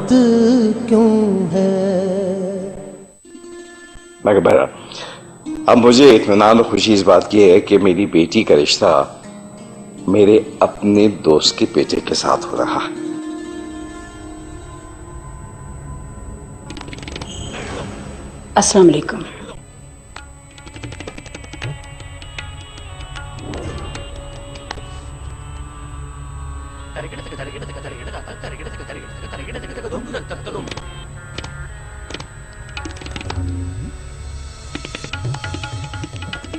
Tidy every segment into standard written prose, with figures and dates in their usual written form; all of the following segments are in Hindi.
क्यों है। मगर बहरा, अब मुझे इत्मीनान और खुशी इस बात की है कि मेरी बेटी का रिश्ता मेरे अपने दोस्त के बेटे के साथ हो रहा है। अस्सलाम वालेकुम।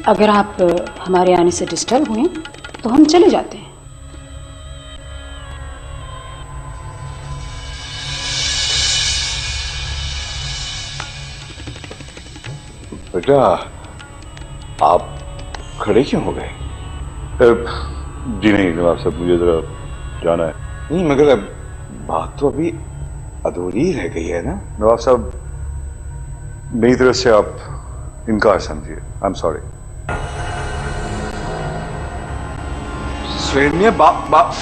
अगर आप हमारे आने से डिस्टर्ब हुए तो हम चले जाते हैं। बेटा, आप खड़े क्यों हो गए? जी नहीं नवाब साहब, मुझे जरा जाना है। नहीं मगर अब बात तो अभी अधूरी रह गई है ना। नवाब साहब, मेरी तरफ से आप इनकार समझिए। I am sorry. सुहेल मियां, बाप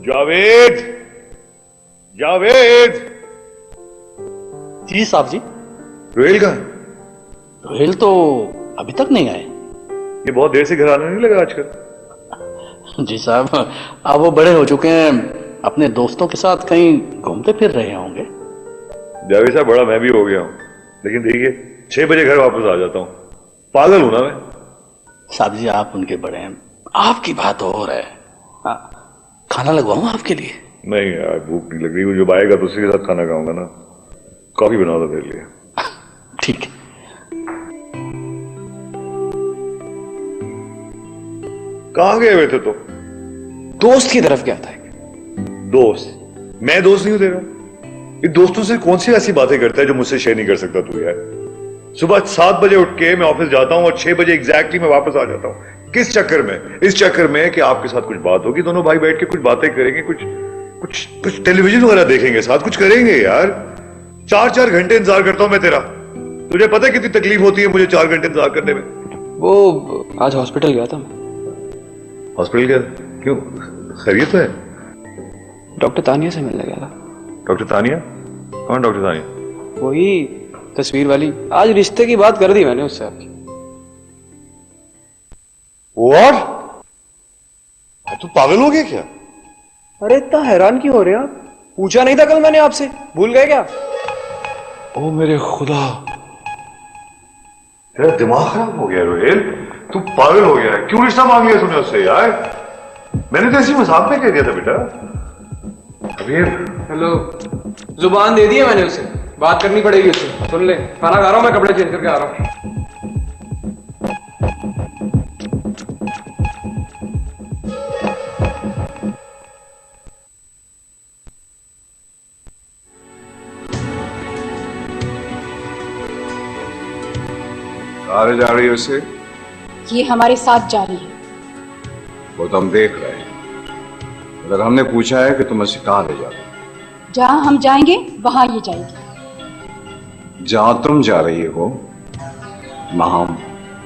जावेद, जावेद। जी साहब जी। रोहेल कहाँ? रोहेल तो अभी तक नहीं आए। ये बहुत देर से घर आने नहीं लगा आजकल। जी साहब, अब वो बड़े हो चुके हैं, अपने दोस्तों के साथ कहीं घूमते फिर रहे होंगे। जावेद साहब, बड़ा मैं भी हो गया हूँ, लेकिन देखिए 6 बजे घर वापस आ जाता हूँ। पागल हूं ना मैं। साहब जी, आप उनके बड़े हैं, आपकी बात और है। खाना लगवाऊं आपके लिए? नहीं यार, भूख नहीं लग रही। वो जब आएगा तो उसी के साथ खाना खाऊंगा ना। कॉफी बना दो मेरे लिए। ठीक है। कहां गए हुए थे तो? दोस्त की तरफ गया था। दोस्त? मैं दोस्त नहीं हूं तेरा। ये दोस्तों से कौन सी ऐसी बातें करता है जो मुझसे शेयर नहीं कर सकता तू यार। सुबह 7 बजे उठ के मैं ऑफिस जाता हूं और 6 बजे एग्जैक्टली मैं वापस आ जाता हूं। किस चक्कर में? इस चक्कर में कि आपके साथ कुछ बात होगी, दोनों भाई बैठ के कुछ बातें करेंगे, कुछ टेलीविजन वगैरह देखेंगे, साथ कुछ करेंगे यार। 4-4 घंटे इंतजार करता हूं मैं तेरा। तुझे पता है कितनी तकलीफ होती है मुझे 4 घंटे इंतजार करने में? वो आज हॉस्पिटल गया था मैं। हॉस्पिटल गया? क्यों, खैरियत है? डॉक्टर तानिया से मिलने गया था। डॉक्टर तानिया? कौन डॉक्टर तानिया? वही तस्वीर वाली। आज रिश्ते की बात कर दी मैंने उससे आपकी। और तू पागल हो गया क्या? अरे इतना हैरान क्यों हो रहे हैं आप? पूछा नहीं था कल मैंने आपसे, भूल गए क्या? ओ मेरे खुदा, तेरा दिमाग खराब हो गया रोहेल। तू पागल हो गया है। क्यों रिश्ता मांग लिया तूने उससे यार? मैंने तो ऐसी मजाक में कह दिया था बेटा। अभी हेलो, जुबान दे दी है मैंने उसे, बात करनी पड़ेगी उससे। सुन ले, खाना खा रहा हूं मैं, कपड़े चेंज करके आ रहा हूं। कहाँ जा रही है उसे? ये हमारे साथ जा रही है। वो तो हम देख रहे हैं। अगर हमने पूछा है कि तुम उसे कहाँ ले जा रही हो? जहां हम जाएंगे वहां ये जाएगी। जहां तुम जा रही हो वहां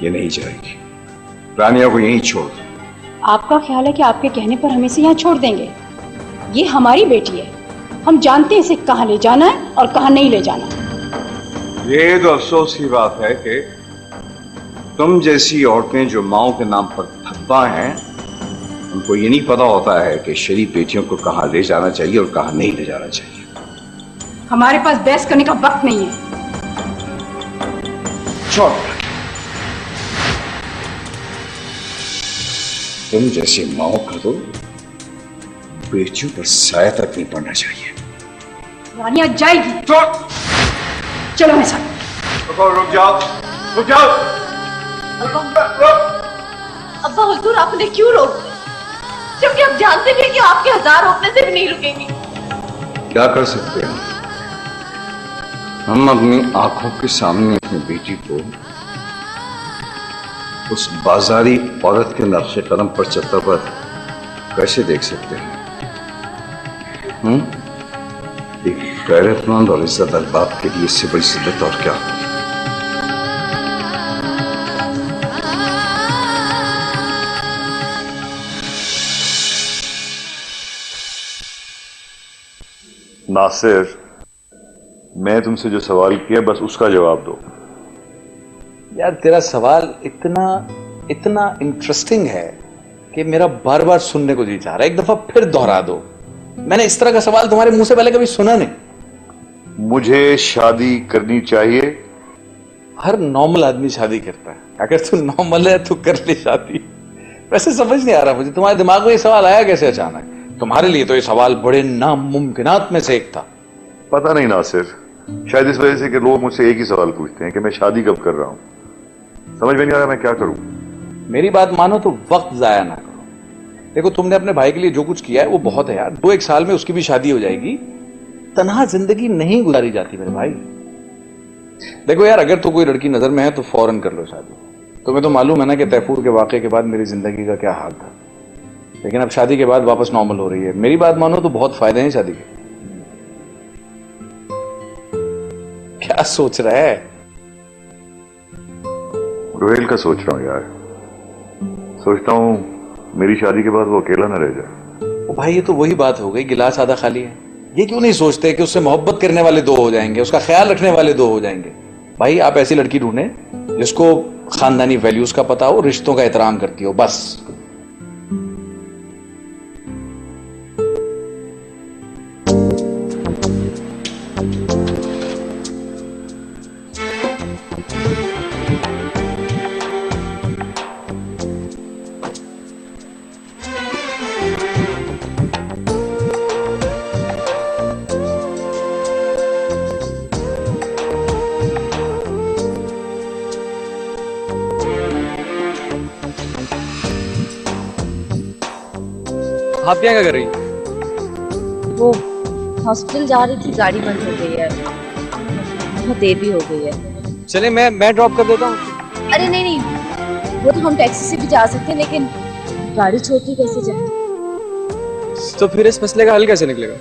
ये नहीं जाएगी। रानिया को यहीं छोड़ दो। आपका ख्याल है कि आपके कहने पर हम इसे यहाँ छोड़ देंगे? ये हमारी बेटी है, हम जानते हैं इसे कहाँ ले जाना है और कहाँ नहीं ले जाना। ये तो अफसोस की बात है कि तुम जैसी औरतें जो माओ के नाम पर धब्बा हैं, उनको ये नहीं पता होता है कि शरीफ बेटियों को कहाँ ले जाना चाहिए और कहाँ नहीं ले जाना चाहिए। हमारे पास बहस करने का वक्त नहीं है। छोड़, तुम जैसी माओ का तो बेटियों पर साया तक नहीं पड़ना चाहिए। रानिया जाएगी। चलो मेरे साथ। रुक जाओ, रुक जाओ। अब्बा हुजूर, आपने क्यों रोक दी? जबकि आप जानते भी कि आपके 1000 रोकने से भी नहीं रुकेंगी। क्या कर सकते हैं? हम अपनी आंखों के सामने अपनी बेटी को उस बाजारी औरत के नक्शे कदम पर चलता हुआ कैसे देख सकते हैं? एक गैरतमंद और इज्जतदार बाप के लिए इससे बड़ी शिद्दत और क्या? नासिर, मैं तुमसे जो सवाल किया बस उसका जवाब दो। यार तेरा सवाल इतना इतना इंटरेस्टिंग है कि मेरा बार बार सुनने को जी चाह रहा है। एक दफा फिर दोहरा दो। मैंने इस तरह का सवाल तुम्हारे मुंह से पहले कभी सुना नहीं। मुझे शादी करनी चाहिए? हर नॉर्मल आदमी शादी करता है। अगर तू नॉर्मल है तो कर ले शादी। वैसे समझ नहीं आ रहा मुझे तुम्हारे दिमाग में ये सवाल आया कैसे अचानक? तुम्हारे लिए तो ये सवाल बड़े नामुमकिनात में से एक था। पता नहीं नासिर, शायद इस वजह से कि लोग मुझसे एक ही सवाल पूछते हैं कि मैं शादी कब कर रहा हूं। समझ में नहीं आ रहा मैं क्या करूं। मेरी बात मानो तो वक्त जाया ना करो। देखो तुमने अपने भाई के लिए जो कुछ किया है वो बहुत है यार। 2-1 साल में उसकी भी शादी हो जाएगी। तन्हा जिंदगी नहीं गुजारी जाती मेरे भाई। देखो यार, अगर तो कोई लड़की नजर में है तो फौरन कर लो शादी। तुम्हें तो मालूम है ना कि तैफूर के वाकये के बाद मेरी जिंदगी का क्या हाल था। लेकिन अब शादी के बाद वापस नॉर्मल हो रही है। मेरी बात मानो तो बहुत फायदे हैं शादी के। क्या सोच रहा है? रोहेल का सोच रहा हूं यार। सोचता हूं मेरी शादी के बाद वो अकेला ना रह जाए। ओ भाई, ये तो वही बात हो गई, गिलास आधा खाली है। ये क्यों नहीं सोचते कि उससे मोहब्बत करने वाले 2 हो जाएंगे, उसका ख्याल रखने वाले 2 हो जाएंगे। भाई आप ऐसी लड़की ढूंढे जिसको खानदानी वैल्यूज का पता हो, रिश्तों का एहतराम करती हो, बस। आप क्या कर रही? वो हॉस्पिटल जा रही थी, गाड़ी बंद हो गई है। बहुत देर भी हो गई है। चले मैं ड्रॉप कर देता हूँ। अरे नहीं नहीं, वो तो हम टैक्सी से भी जा सकते हैं, लेकिन गाड़ी छोड़ के कैसे जाए? तो फिर इस मसले का हल कैसे निकलेगा?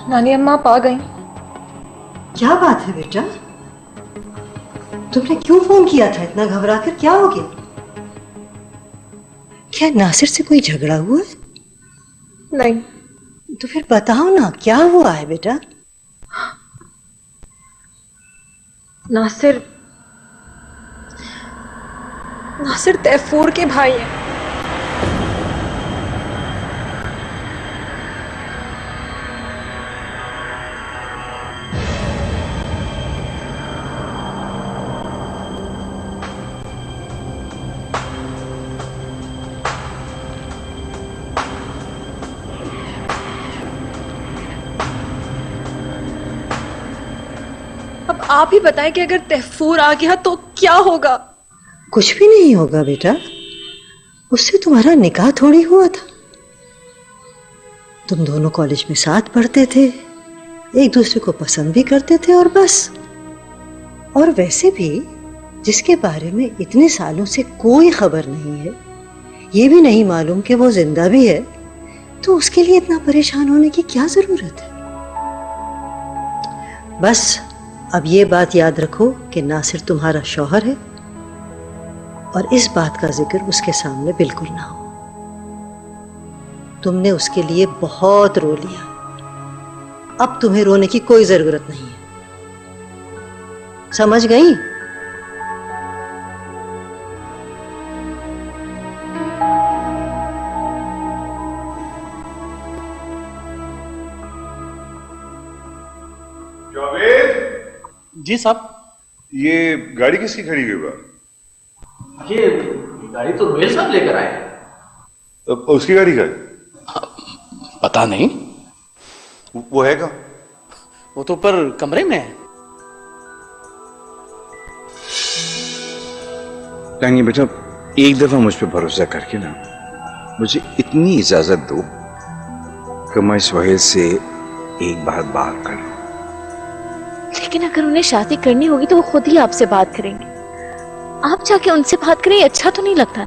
नानी अम्मा आप आ गई? क्या बात है बेटा, तुमने क्यों फोन किया था? इतना घबरा कर क्या हो गया? क्या नासिर से कोई झगड़ा हुआ है? नहीं। तो फिर बताओ ना क्या हुआ है बेटा? नासिर तैफूर के भाई हैं। अब आप ही बताएं कि अगर तैफूर आ गया तो क्या होगा? कुछ भी नहीं होगा बेटा, उससे तुम्हारा निकाह थोड़ी हुआ था। तुम दोनों कॉलेज में साथ पढ़ते थे, एक दूसरे को पसंद भी करते थे और बस। और वैसे भी जिसके बारे में इतने सालों से कोई खबर नहीं है, ये भी नहीं मालूम कि वो जिंदा भी है, तो उसके लिए इतना परेशान होने की क्या जरूरत है? बस अब ये बात याद रखो कि नासिर तुम्हारा शौहर है और इस बात का जिक्र उसके सामने बिल्कुल ना हो। तुमने उसके लिए बहुत रो लिया, अब तुम्हें रोने की कोई जरूरत नहीं है। समझ गई? जावेद, जी साहब। ये गाड़ी किसकी खड़ी हुई है? ये गाड़ी तो रोहिल साहब लेकर आए हैं। उसकी गाड़ी का है? पता नहीं, वो है कहाँ? वो तो ऊपर कमरे में है। टांगी बेटा, एक दफा मुझ पर भरोसा करके ना मुझे इतनी इजाजत दो कि मैं सोहेल से एक बार बात कर लूं। लेकिन अगर उन्हें शादी करनी होगी तो वो खुद ही आपसे बात करेंगे। आप जाके उनसे बात करें, अच्छा तो नहीं लगता।